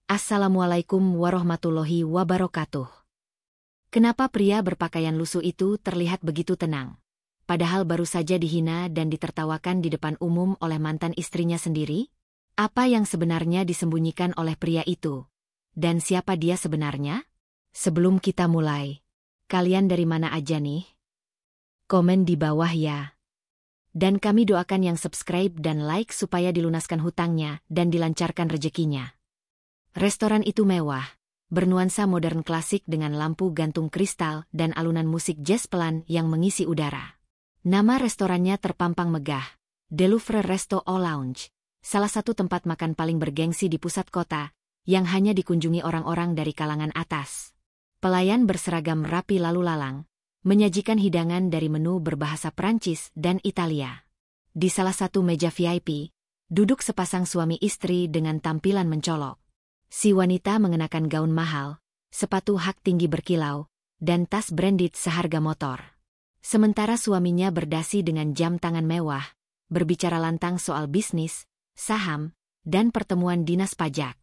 Assalamualaikum warahmatullahi wabarakatuh. Kenapa pria berpakaian lusuh itu terlihat begitu tenang? Padahal baru saja dihina dan ditertawakan di depan umum oleh mantan istrinya sendiri? Apa yang sebenarnya disembunyikan oleh pria itu? Dan siapa dia sebenarnya? Sebelum kita mulai, kalian dari mana aja nih? Komen di bawah ya. Dan kami doakan yang subscribe dan like supaya dilunaskan hutangnya dan dilancarkan rezekinya. Restoran itu mewah, bernuansa modern klasik dengan lampu gantung kristal dan alunan musik jazz pelan yang mengisi udara. Nama restorannya terpampang megah, De Louvre Resto au Lounge, salah satu tempat makan paling bergengsi di pusat kota, yang hanya dikunjungi orang-orang dari kalangan atas. Pelayan berseragam rapi lalu lalang, menyajikan hidangan dari menu berbahasa Prancis dan Italia. Di salah satu meja VIP, duduk sepasang suami istri dengan tampilan mencolok. Si wanita mengenakan gaun mahal, sepatu hak tinggi berkilau, dan tas branded seharga motor. Sementara suaminya berdasi dengan jam tangan mewah, berbicara lantang soal bisnis, saham, dan pertemuan dinas pajak.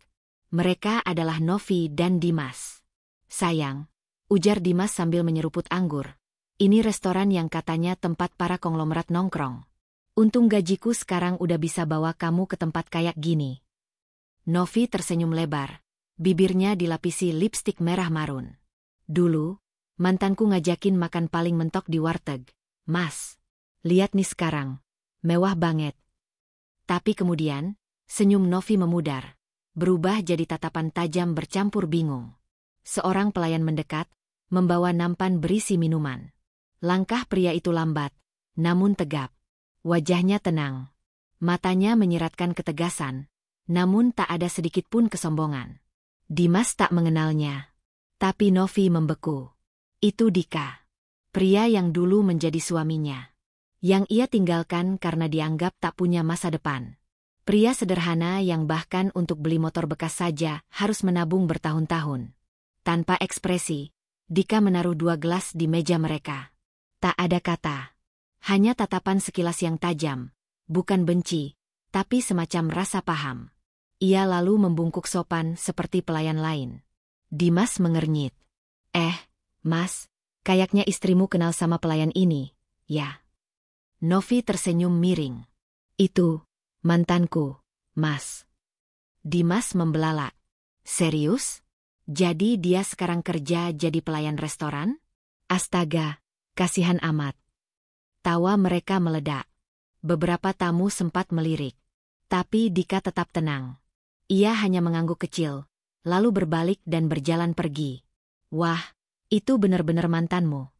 Mereka adalah Novi dan Dimas. Sayang, ujar Dimas sambil menyeruput anggur. Ini restoran yang katanya tempat para konglomerat nongkrong. Untung gajiku sekarang udah bisa bawa kamu ke tempat kayak gini. Novi tersenyum lebar, bibirnya dilapisi lipstik merah marun. Dulu, mantanku ngajakin makan paling mentok di warteg. Mas, lihat nih sekarang, mewah banget. Tapi kemudian, senyum Novi memudar, berubah jadi tatapan tajam bercampur bingung. Seorang pelayan mendekat, membawa nampan berisi minuman. Langkah pria itu lambat, namun tegap. Wajahnya tenang. Matanya menyiratkan ketegasan. Namun tak ada sedikit pun kesombongan. Dimas tak mengenalnya. Tapi Novi membeku. Itu Dika. Pria yang dulu menjadi suaminya. Yang ia tinggalkan karena dianggap tak punya masa depan. Pria sederhana yang bahkan untuk beli motor bekas saja harus menabung bertahun-tahun. Tanpa ekspresi, Dika menaruh 2 gelas di meja mereka. Tak ada kata. Hanya tatapan sekilas yang tajam. Bukan benci, tapi semacam rasa paham. Ia lalu membungkuk sopan seperti pelayan lain. Dimas mengernyit. Mas, kayaknya istrimu kenal sama pelayan ini, ya? Novi tersenyum miring. Itu, mantanku, Mas. Dimas membelalak. Serius? Jadi dia sekarang kerja jadi pelayan restoran? Astaga, kasihan amat. Tawa mereka meledak. Beberapa tamu sempat melirik. Tapi Dika tetap tenang. Ia hanya mengangguk kecil, lalu berbalik dan berjalan pergi. Wah, itu benar-benar mantanmu.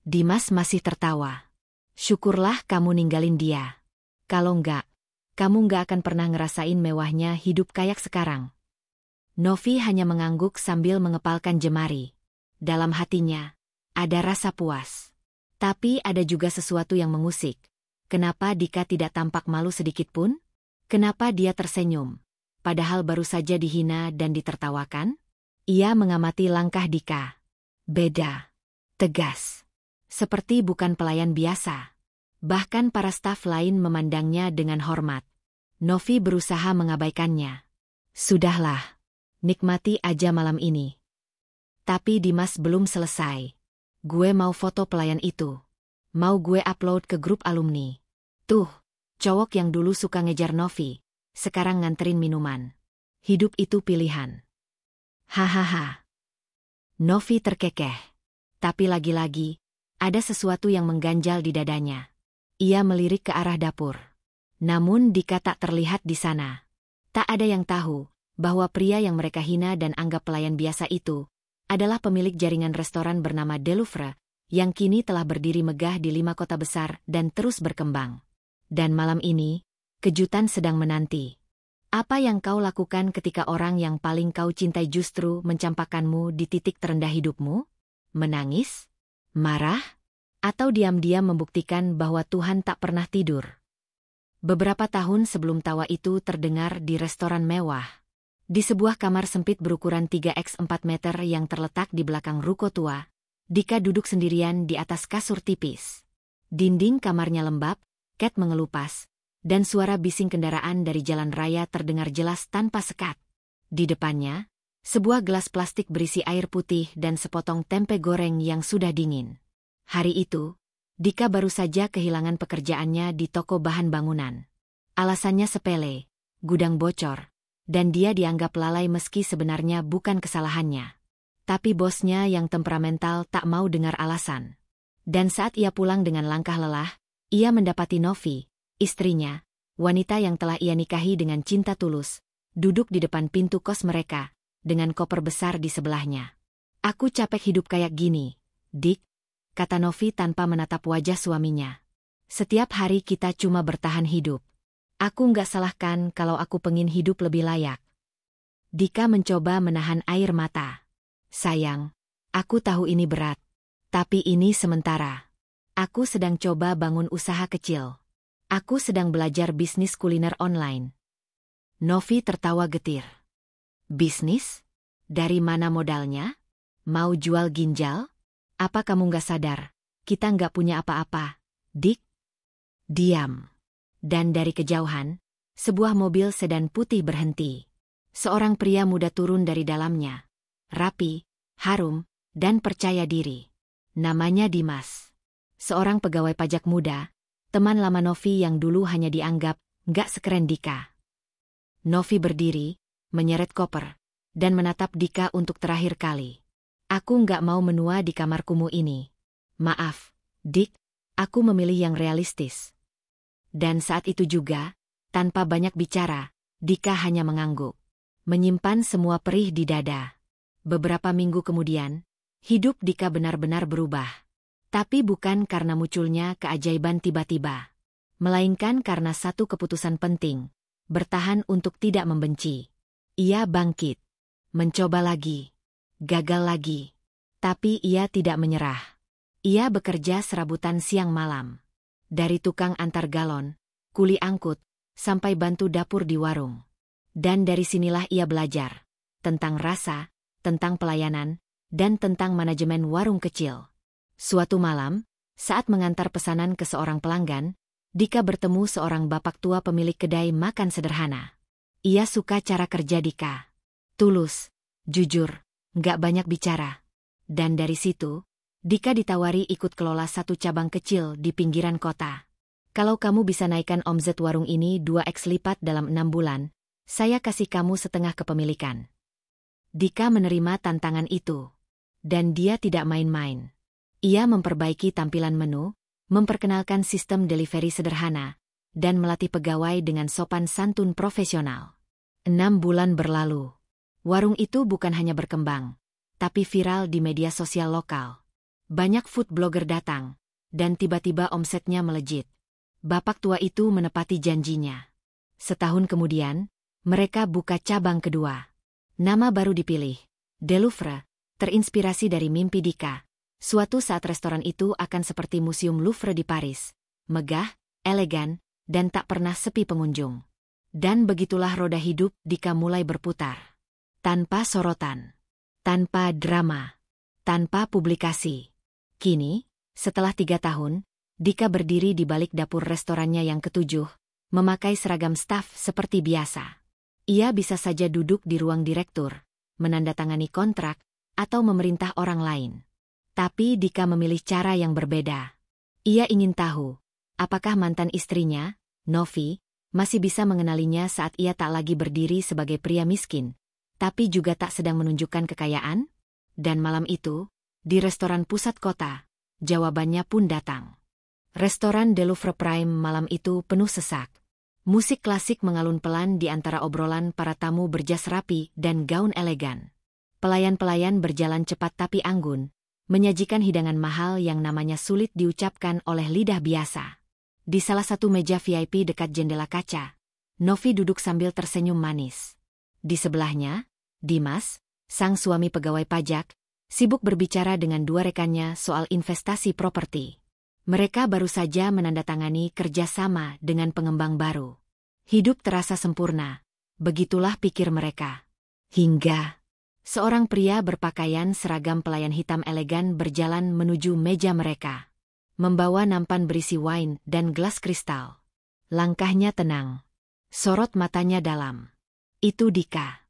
Dimas masih tertawa. Syukurlah kamu ninggalin dia. Kalau enggak, kamu enggak akan pernah ngerasain mewahnya hidup kayak sekarang. Novi hanya mengangguk sambil mengepalkan jemari. Dalam hatinya, ada rasa puas. Tapi ada juga sesuatu yang mengusik. Kenapa Dika tidak tampak malu sedikit pun? Kenapa dia tersenyum? Padahal baru saja dihina dan ditertawakan? Ia mengamati langkah Dika. Beda. Tegas. Seperti bukan pelayan biasa. Bahkan para staf lain memandangnya dengan hormat. Novi berusaha mengabaikannya. Sudahlah. Nikmati aja malam ini. Tapi Dimas belum selesai. Gue mau foto pelayan itu. Mau gue upload ke grup alumni. Tuh, cowok yang dulu suka ngejar Novi. Sekarang nganterin minuman. Hidup itu pilihan. Hahaha. Novi terkekeh. Tapi lagi-lagi, ada sesuatu yang mengganjal di dadanya. Ia melirik ke arah dapur. Namun Dika tak terlihat di sana. Tak ada yang tahu bahwa pria yang mereka hina dan anggap pelayan biasa itu adalah pemilik jaringan restoran bernama De Louvre, yang kini telah berdiri megah di 5 kota besar dan terus berkembang. Dan malam ini, kejutan sedang menanti. Apa yang kau lakukan ketika orang yang paling kau cintai justru mencampakkanmu di titik terendah hidupmu? Menangis? Marah? Atau diam-diam membuktikan bahwa Tuhan tak pernah tidur? Beberapa tahun sebelum tawa itu terdengar di restoran mewah. Di sebuah kamar sempit berukuran 3x4 meter yang terletak di belakang ruko tua, Dika duduk sendirian di atas kasur tipis. Dinding kamarnya lembab, cat mengelupas, dan suara bising kendaraan dari jalan raya terdengar jelas tanpa sekat. Di depannya, sebuah gelas plastik berisi air putih dan sepotong tempe goreng yang sudah dingin. Hari itu, Dika baru saja kehilangan pekerjaannya di toko bahan bangunan. Alasannya sepele, gudang bocor, dan dia dianggap lalai meski sebenarnya bukan kesalahannya. Tapi bosnya yang temperamental tak mau dengar alasan. Dan saat ia pulang dengan langkah lelah, ia mendapati Novi, istrinya, wanita yang telah ia nikahi dengan cinta tulus, duduk di depan pintu kos mereka, dengan koper besar di sebelahnya. "Aku capek hidup kayak gini, Dik," kata Novi tanpa menatap wajah suaminya. "Setiap hari kita cuma bertahan hidup. Aku nggak salahkan kalau aku pengin hidup lebih layak." Dika mencoba menahan air mata. "Sayang, aku tahu ini berat. Tapi ini sementara. Aku sedang coba bangun usaha kecil. Aku sedang belajar bisnis kuliner online." Novi tertawa getir. "Bisnis? Dari mana modalnya? Mau jual ginjal? Apa kamu nggak sadar? Kita nggak punya apa-apa, Dik?" Diam. Dan dari kejauhan, sebuah mobil sedan putih berhenti. Seorang pria muda turun dari dalamnya. Rapi, harum, dan percaya diri. Namanya Dimas. Seorang pegawai pajak muda, teman lama Novi yang dulu hanya dianggap nggak sekeren Dika. Novi berdiri, menyeret koper, dan menatap Dika untuk terakhir kali. "Aku nggak mau menua di kamar kumuh ini. Maaf, Dik, aku memilih yang realistis." Dan saat itu juga, tanpa banyak bicara, Dika hanya mengangguk. Menyimpan semua perih di dada. Beberapa minggu kemudian, hidup Dika benar-benar berubah. Tapi bukan karena munculnya keajaiban tiba-tiba. Melainkan karena satu keputusan penting. Bertahan untuk tidak membenci. Ia bangkit. Mencoba lagi. Gagal lagi. Tapi ia tidak menyerah. Ia bekerja serabutan siang malam. Dari tukang antar galon, kuli angkut, sampai bantu dapur di warung. Dan dari sinilah ia belajar. Tentang rasa, tentang pelayanan, dan tentang manajemen warung kecil. Suatu malam, saat mengantar pesanan ke seorang pelanggan, Dika bertemu seorang bapak tua pemilik kedai makan sederhana. Ia suka cara kerja Dika. Tulus, jujur, nggak banyak bicara. Dan dari situ, Dika ditawari ikut kelola satu cabang kecil di pinggiran kota. "Kalau kamu bisa naikkan omzet warung ini 2x lipat dalam 6 bulan, saya kasih kamu setengah kepemilikan." Dika menerima tantangan itu. Dan dia tidak main-main. Ia memperbaiki tampilan menu, memperkenalkan sistem delivery sederhana, dan melatih pegawai dengan sopan santun profesional. 6 bulan berlalu. Warung itu bukan hanya berkembang, tapi viral di media sosial lokal. Banyak food blogger datang, dan tiba-tiba omsetnya melejit. Bapak tua itu menepati janjinya. Setahun kemudian, mereka buka cabang kedua. Nama baru dipilih, De Louvre, terinspirasi dari mimpi Dika. Suatu saat restoran itu akan seperti Museum Louvre di Paris. Megah, elegan, dan tak pernah sepi pengunjung. Dan begitulah roda hidup Dika mulai berputar. Tanpa sorotan. Tanpa drama. Tanpa publikasi. Kini, setelah 3 tahun, Dika berdiri di balik dapur restorannya yang ke-7, memakai seragam staf seperti biasa. Ia bisa saja duduk di ruang direktur, menandatangani kontrak, atau memerintah orang lain. Tapi Dika memilih cara yang berbeda. Ia ingin tahu, apakah mantan istrinya, Novi, masih bisa mengenalinya saat ia tak lagi berdiri sebagai pria miskin, tapi juga tak sedang menunjukkan kekayaan? Dan malam itu, di restoran pusat kota, jawabannya pun datang. Restoran De Louvre Prime malam itu penuh sesak. Musik klasik mengalun pelan di antara obrolan para tamu berjas rapi dan gaun elegan. Pelayan-pelayan berjalan cepat tapi anggun, menyajikan hidangan mahal yang namanya sulit diucapkan oleh lidah biasa. Di salah satu meja VIP dekat jendela kaca, Novi duduk sambil tersenyum manis. Di sebelahnya, Dimas, sang suami pegawai pajak, sibuk berbicara dengan 2 rekannya soal investasi properti. Mereka baru saja menandatangani kerjasama dengan pengembang baru. Hidup terasa sempurna, begitulah pikir mereka. Hingga seorang pria berpakaian seragam pelayan hitam elegan berjalan menuju meja mereka. Membawa nampan berisi wine dan gelas kristal. Langkahnya tenang. Sorot matanya dalam. Itu Dika.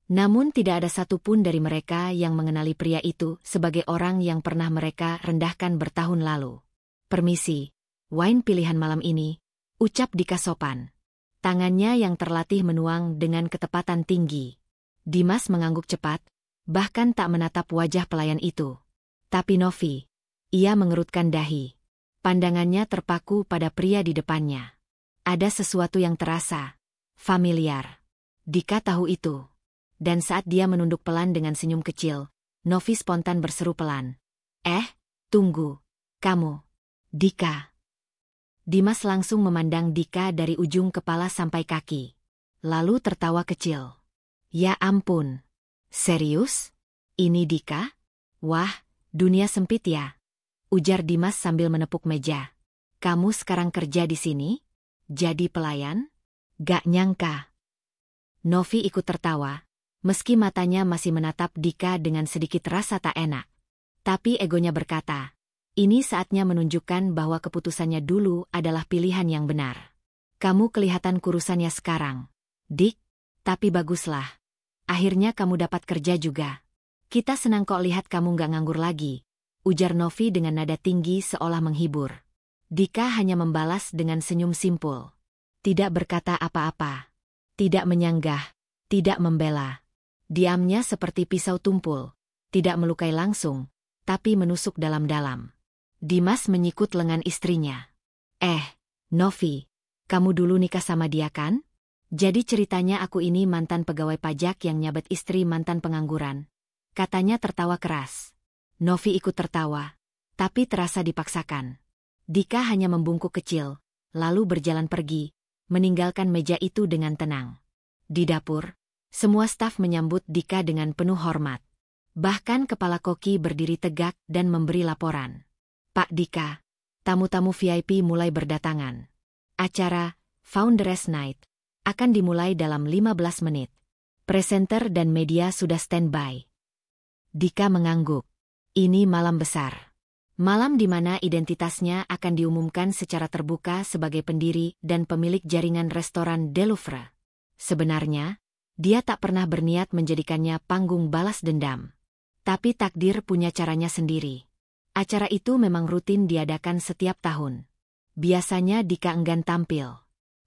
Namun tidak ada satupun dari mereka yang mengenali pria itu sebagai orang yang pernah mereka rendahkan bertahun lalu. "Permisi, wine pilihan malam ini," ucap Dika sopan. Tangannya yang terlatih menuang dengan ketepatan tinggi. Dimas mengangguk cepat, bahkan tak menatap wajah pelayan itu. Tapi Novi, ia mengerutkan dahi. Pandangannya terpaku pada pria di depannya. Ada sesuatu yang terasa familiar. Dika tahu itu. Dan saat dia menunduk pelan dengan senyum kecil, Novi spontan berseru pelan. Tunggu. Kamu. Dika." Dimas langsung memandang Dika dari ujung kepala sampai kaki. Lalu tertawa kecil. "Ya ampun. Serius? Ini Dika? Wah, dunia sempit ya," ujar Dimas sambil menepuk meja. "Kamu sekarang kerja di sini? Jadi pelayan? Gak nyangka." Novi ikut tertawa, meski matanya masih menatap Dika dengan sedikit rasa tak enak. Tapi egonya berkata, ini saatnya menunjukkan bahwa keputusannya dulu adalah pilihan yang benar. "Kamu kelihatan kurusannya sekarang, Dik, tapi baguslah. Akhirnya kamu dapat kerja juga. Kita senang kok lihat kamu gak nganggur lagi," ujar Novi dengan nada tinggi seolah menghibur. Dika hanya membalas dengan senyum simpul. Tidak berkata apa-apa. Tidak menyanggah, tidak membela. Diamnya seperti pisau tumpul, tidak melukai langsung, tapi menusuk dalam-dalam. Dimas menyikut lengan istrinya. Novi, kamu dulu nikah sama dia kan? Jadi ceritanya aku ini mantan pegawai pajak yang nyabet istri mantan pengangguran," katanya tertawa keras. Novi ikut tertawa, tapi terasa dipaksakan. Dika hanya membungkuk kecil, lalu berjalan pergi, meninggalkan meja itu dengan tenang. Di dapur, semua staf menyambut Dika dengan penuh hormat. Bahkan kepala koki berdiri tegak dan memberi laporan. "Pak Dika, tamu-tamu VIP mulai berdatangan. Acara Founders Night akan dimulai dalam 15 menit. Presenter dan media sudah standby." Dika mengangguk. Ini malam besar. Malam di mana identitasnya akan diumumkan secara terbuka sebagai pendiri dan pemilik jaringan restoran De Louvre. Sebenarnya, dia tak pernah berniat menjadikannya panggung balas dendam. Tapi takdir punya caranya sendiri. Acara itu memang rutin diadakan setiap tahun. Biasanya Dika enggan tampil.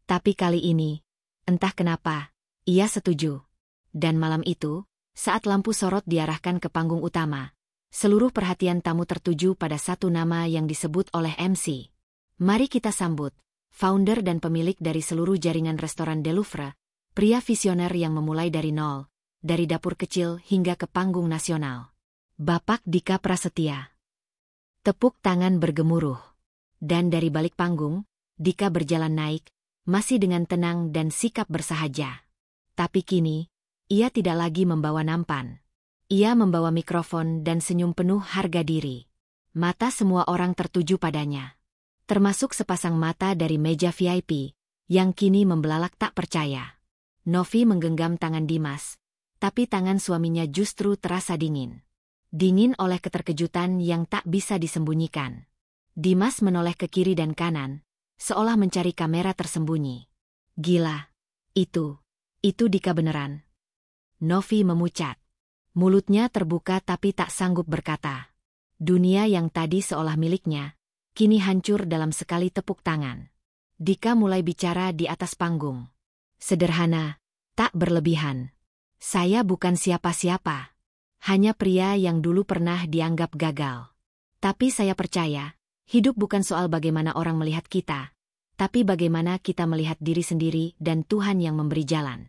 Tapi kali ini, entah kenapa, ia setuju. Dan malam itu, saat lampu sorot diarahkan ke panggung utama, seluruh perhatian tamu tertuju pada satu nama yang disebut oleh MC. Mari kita sambut founder dan pemilik dari seluruh jaringan restoran De Louvre, pria visioner yang memulai dari nol, dari dapur kecil hingga ke panggung nasional. Bapak Dika Prasetya. Tepuk tangan bergemuruh. Dan dari balik panggung, Dika berjalan naik, masih dengan tenang dan sikap bersahaja. Tapi kini, ia tidak lagi membawa nampan. Ia membawa mikrofon dan senyum penuh harga diri. Mata semua orang tertuju padanya. Termasuk sepasang mata dari meja VIP, yang kini membelalak tak percaya. Novi menggenggam tangan Dimas, tapi tangan suaminya justru terasa dingin. Dingin oleh keterkejutan yang tak bisa disembunyikan. Dimas menoleh ke kiri dan kanan, seolah mencari kamera tersembunyi. Gila, itu Dika beneran. Novi memucat. Mulutnya terbuka tapi tak sanggup berkata. Dunia yang tadi seolah miliknya, kini hancur dalam sekali tepuk tangan. Dika mulai bicara di atas panggung. Sederhana, tak berlebihan. Saya bukan siapa-siapa. Hanya pria yang dulu pernah dianggap gagal. Tapi saya percaya, hidup bukan soal bagaimana orang melihat kita, tapi bagaimana kita melihat diri sendiri dan Tuhan yang memberi jalan.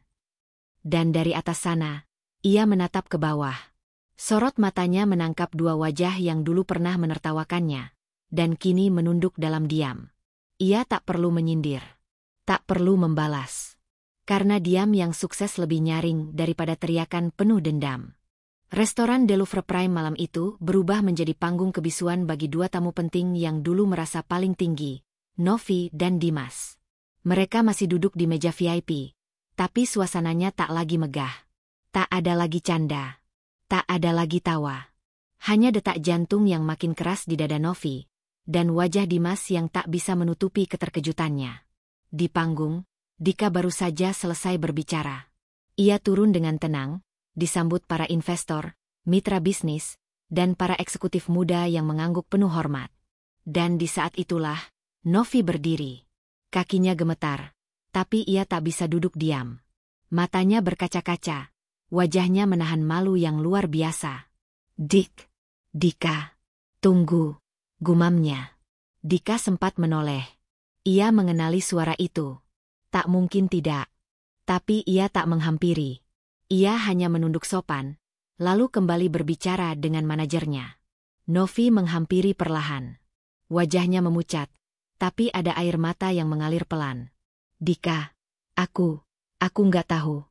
Dan dari atas sana, ia menatap ke bawah. Sorot matanya menangkap dua wajah yang dulu pernah menertawakannya, dan kini menunduk dalam diam. Ia tak perlu menyindir. Tak perlu membalas. Karena diam yang sukses lebih nyaring daripada teriakan penuh dendam. Restoran De Louvre Prime malam itu berubah menjadi panggung kebisuan bagi dua tamu penting yang dulu merasa paling tinggi, Novi dan Dimas. Mereka masih duduk di meja VIP, tapi suasananya tak lagi megah. Tak ada lagi canda. Tak ada lagi tawa. Hanya detak jantung yang makin keras di dada Novi, dan wajah Dimas yang tak bisa menutupi keterkejutannya. Di panggung, Dika baru saja selesai berbicara. Ia turun dengan tenang, disambut para investor, mitra bisnis, dan para eksekutif muda yang mengangguk penuh hormat. Dan di saat itulah, Novi berdiri. Kakinya gemetar, tapi ia tak bisa duduk diam. Matanya berkaca-kaca, wajahnya menahan malu yang luar biasa. Dika, tunggu, gumamnya. Dika sempat menoleh. Ia mengenali suara itu. Tak mungkin tidak. Tapi ia tak menghampiri. Ia hanya menunduk sopan, lalu kembali berbicara dengan manajernya. Novi menghampiri perlahan. Wajahnya memucat, tapi ada air mata yang mengalir pelan. Dika, aku nggak tahu.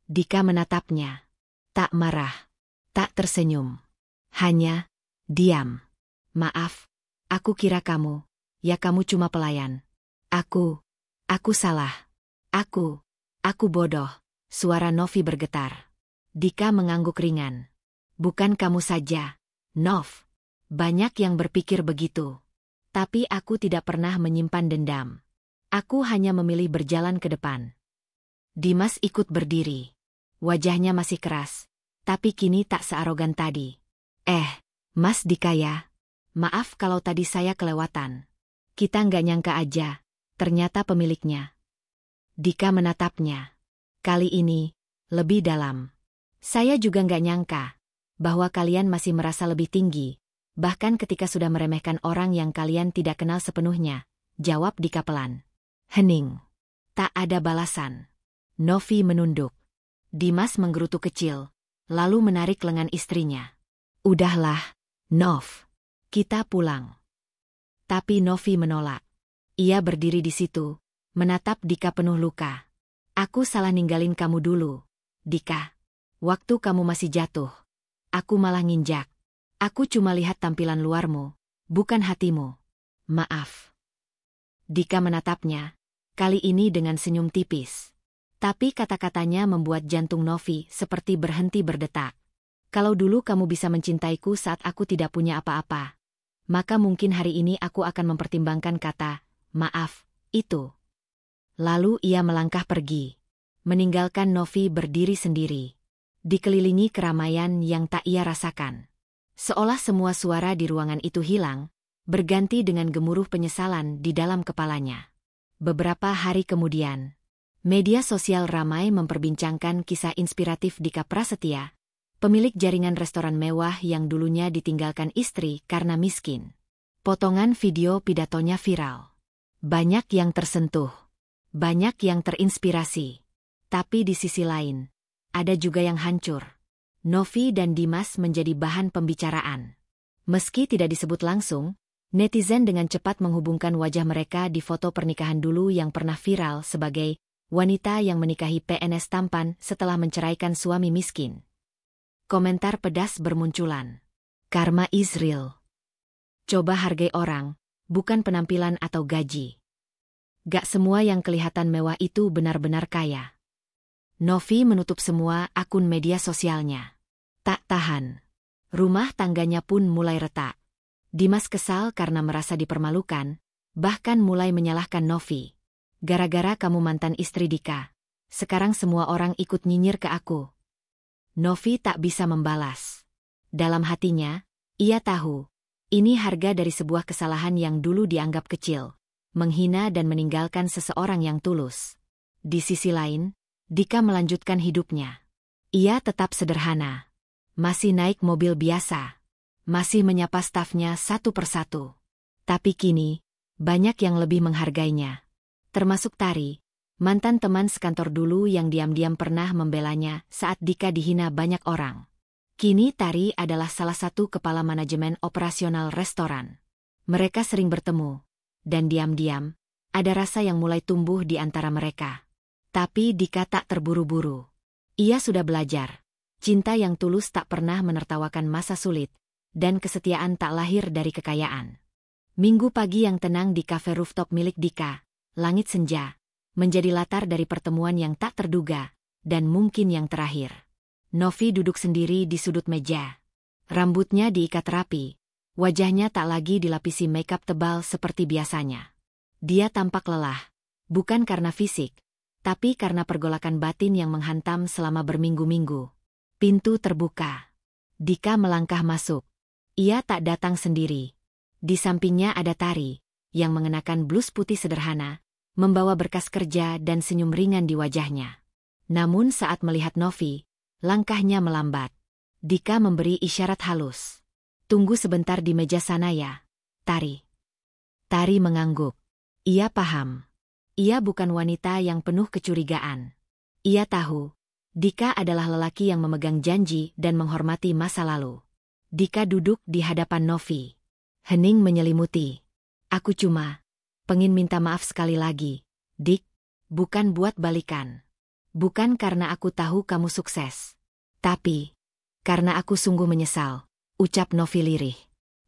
Dika menatapnya. Tak marah, tak tersenyum. Hanya, diam. Maaf, aku kira kamu cuma pelayan. Aku salah. Aku bodoh. Suara Novi bergetar. Dika mengangguk ringan. Bukan kamu saja, Nov. Banyak yang berpikir begitu. Tapi aku tidak pernah menyimpan dendam. Aku hanya memilih berjalan ke depan. Dimas ikut berdiri. Wajahnya masih keras, tapi kini tak searogan tadi. Mas Dika ya. Maaf kalau tadi saya kelewatan. Kita nggak nyangka aja, ternyata pemiliknya. Dika menatapnya. Kali ini, lebih dalam. Saya juga nggak nyangka bahwa kalian masih merasa lebih tinggi, bahkan ketika sudah meremehkan orang yang kalian tidak kenal sepenuhnya, jawab Dika pelan. Hening. Tak ada balasan. Novi menunduk. Dimas menggerutu kecil, lalu menarik lengan istrinya. Udahlah, Nov. Kita pulang. Tapi Novi menolak. Ia berdiri di situ, menatap Dika penuh luka. Aku salah ninggalin kamu dulu, Dika. Waktu kamu masih jatuh, aku malah nginjak. Aku cuma lihat tampilan luarmu, bukan hatimu. Maaf. Dika menatapnya, kali ini dengan senyum tipis. Tapi kata-katanya membuat jantung Novi seperti berhenti berdetak. Kalau dulu kamu bisa mencintaiku saat aku tidak punya apa-apa, maka mungkin hari ini aku akan mempertimbangkan kata, maaf, itu. Lalu ia melangkah pergi, meninggalkan Novi berdiri sendiri, dikelilingi keramaian yang tak ia rasakan. Seolah semua suara di ruangan itu hilang, berganti dengan gemuruh penyesalan di dalam kepalanya. Beberapa hari kemudian, media sosial ramai memperbincangkan kisah inspiratif Dika Prasetya, pemilik jaringan restoran mewah yang dulunya ditinggalkan istri karena miskin. Potongan video pidatonya viral. Banyak yang tersentuh. Banyak yang terinspirasi. Tapi di sisi lain, ada juga yang hancur. Novi dan Dimas menjadi bahan pembicaraan. Meski tidak disebut langsung, netizen dengan cepat menghubungkan wajah mereka di foto pernikahan dulu yang pernah viral sebagai wanita yang menikahi PNS tampan setelah menceraikan suami miskin. Komentar pedas bermunculan. Karma is real. Coba hargai orang, bukan penampilan atau gaji. Gak semua yang kelihatan mewah itu benar-benar kaya. Novi menutup semua akun media sosialnya. Tak tahan. Rumah tangganya pun mulai retak. Dimas kesal karena merasa dipermalukan, bahkan mulai menyalahkan Novi. Gara-gara kamu mantan istri Dika, sekarang semua orang ikut nyinyir ke aku. Novi tak bisa membalas. Dalam hatinya, ia tahu, ini harga dari sebuah kesalahan yang dulu dianggap kecil, menghina dan meninggalkan seseorang yang tulus. Di sisi lain, Dika melanjutkan hidupnya. Ia tetap sederhana. Masih naik mobil biasa. Masih menyapa stafnya satu persatu. Tapi kini, banyak yang lebih menghargainya. Termasuk Tari, mantan teman sekantor dulu yang diam-diam pernah membelanya saat Dika dihina banyak orang. Kini Tari adalah salah satu kepala manajemen operasional restoran. Mereka sering bertemu. Dan diam-diam, ada rasa yang mulai tumbuh di antara mereka. Tapi Dika tak terburu-buru. Ia sudah belajar. Cinta yang tulus tak pernah menertawakan masa sulit, dan kesetiaan tak lahir dari kekayaan. Minggu pagi yang tenang di kafe rooftop milik Dika, langit senja, menjadi latar dari pertemuan yang tak terduga, dan mungkin yang terakhir. Novi duduk sendiri di sudut meja. Rambutnya diikat rapi. Wajahnya tak lagi dilapisi makeup tebal seperti biasanya. Dia tampak lelah, bukan karena fisik, tapi karena pergolakan batin yang menghantam selama berminggu-minggu. Pintu terbuka. Dika melangkah masuk. Ia tak datang sendiri. Di sampingnya ada Tari, yang mengenakan blus putih sederhana, membawa berkas kerja dan senyum ringan di wajahnya. Namun saat melihat Novi, langkahnya melambat. Dika memberi isyarat halus. "Tunggu sebentar di meja sana ya, Tari." Tari mengangguk. Ia paham. Ia bukan wanita yang penuh kecurigaan. Ia tahu, Dika adalah lelaki yang memegang janji dan menghormati masa lalu. Dika duduk di hadapan Novi. Hening menyelimuti. "Aku cuma pengen minta maaf sekali lagi, Dik. Bukan buat balikan. Bukan karena aku tahu kamu sukses. Tapi, karena aku sungguh menyesal," ucap Novi lirih.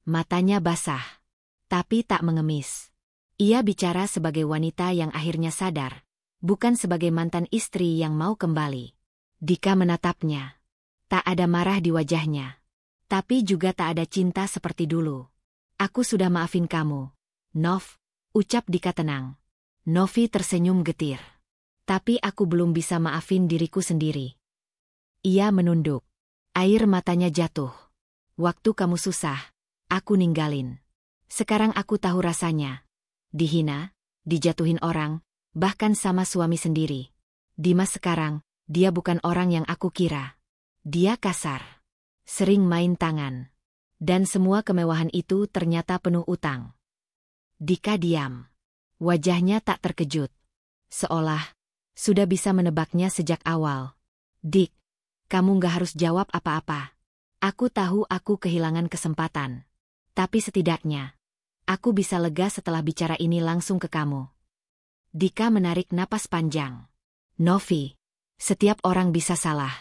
Matanya basah, tapi tak mengemis. Ia bicara sebagai wanita yang akhirnya sadar, bukan sebagai mantan istri yang mau kembali. Dika menatapnya. Tak ada marah di wajahnya. Tapi juga tak ada cinta seperti dulu. "Aku sudah maafin kamu, Nov," ucap Dika tenang. Novi tersenyum getir. "Tapi aku belum bisa maafin diriku sendiri." Ia menunduk. Air matanya jatuh. "Waktu kamu susah, aku ninggalin. Sekarang aku tahu rasanya. Dihina, dijatuhin orang, bahkan sama suami sendiri. Dimas sekarang, dia bukan orang yang aku kira. Dia kasar. Sering main tangan. Dan semua kemewahan itu ternyata penuh utang." Dika diam. Wajahnya tak terkejut. Seolah sudah bisa menebaknya sejak awal. "Dik, kamu gak harus jawab apa-apa. Aku tahu aku kehilangan kesempatan. Tapi setidaknya, aku bisa lega setelah bicara ini langsung ke kamu." Dika menarik napas panjang. "Novi, setiap orang bisa salah.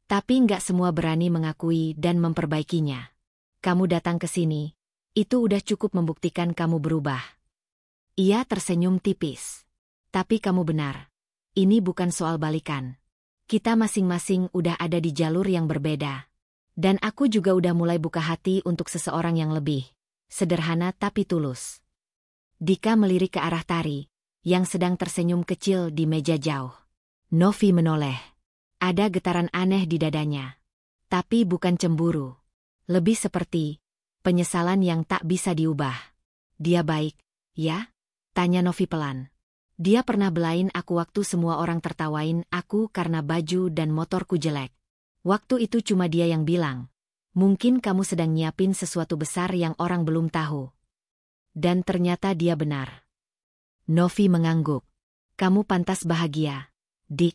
Tapi nggak semua berani mengakui dan memperbaikinya. Kamu datang ke sini, itu udah cukup membuktikan kamu berubah." Ia tersenyum tipis. "Tapi kamu benar. Ini bukan soal balikan. Kita masing-masing udah ada di jalur yang berbeda. Dan aku juga udah mulai buka hati untuk seseorang yang lebih sederhana tapi tulus." Dika melirik ke arah Tari, yang sedang tersenyum kecil di meja jauh. Novi menoleh. Ada getaran aneh di dadanya. Tapi bukan cemburu. Lebih seperti penyesalan yang tak bisa diubah. "Dia baik, ya?" tanya Novi pelan. "Dia pernah belain aku waktu semua orang tertawain aku karena baju dan motorku jelek. Waktu itu cuma dia yang bilang, 'Mungkin kamu sedang nyiapin sesuatu besar yang orang belum tahu.' Dan ternyata dia benar." Novi mengangguk. "Kamu pantas bahagia, Dik."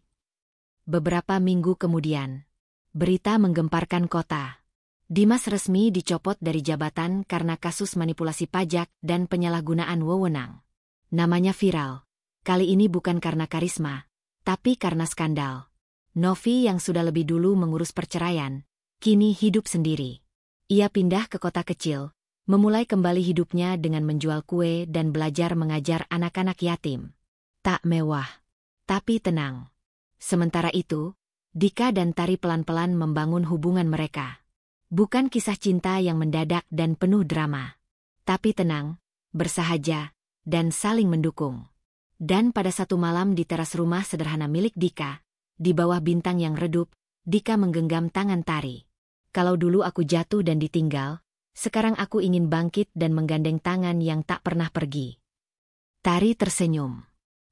Beberapa minggu kemudian, berita menggemparkan kota. Dimas resmi dicopot dari jabatan karena kasus manipulasi pajak dan penyalahgunaan wewenang. Namanya viral. Kali ini bukan karena karisma, tapi karena skandal. Novi yang sudah lebih dulu mengurus perceraian, kini hidup sendiri. Ia pindah ke kota kecil, memulai kembali hidupnya dengan menjual kue dan belajar mengajar anak-anak yatim. Tak mewah, tapi tenang. Sementara itu, Dika dan Tari pelan-pelan membangun hubungan mereka. Bukan kisah cinta yang mendadak dan penuh drama. Tapi tenang, bersahaja, dan saling mendukung. Dan pada satu malam di teras rumah sederhana milik Dika, di bawah bintang yang redup, Dika menggenggam tangan Tari. "Kalau dulu aku jatuh dan ditinggal, sekarang aku ingin bangkit dan menggandeng tangan yang tak pernah pergi." Tari tersenyum.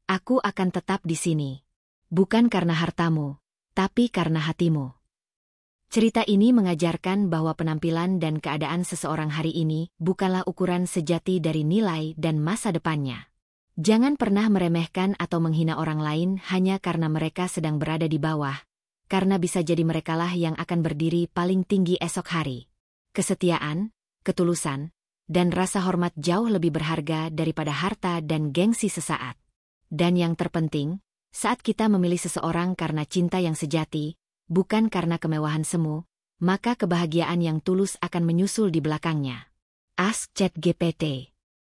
"Aku akan tetap di sini. Bukan karena hartamu, tapi karena hatimu." Cerita ini mengajarkan bahwa penampilan dan keadaan seseorang hari ini bukanlah ukuran sejati dari nilai dan masa depannya. Jangan pernah meremehkan atau menghina orang lain hanya karena mereka sedang berada di bawah, karena bisa jadi merekalah yang akan berdiri paling tinggi esok hari. Kesetiaan, ketulusan, dan rasa hormat jauh lebih berharga daripada harta dan gengsi sesaat. Dan yang terpenting, saat kita memilih seseorang karena cinta yang sejati, bukan karena kemewahan semu, maka kebahagiaan yang tulus akan menyusul di belakangnya. Ask ChatGPT.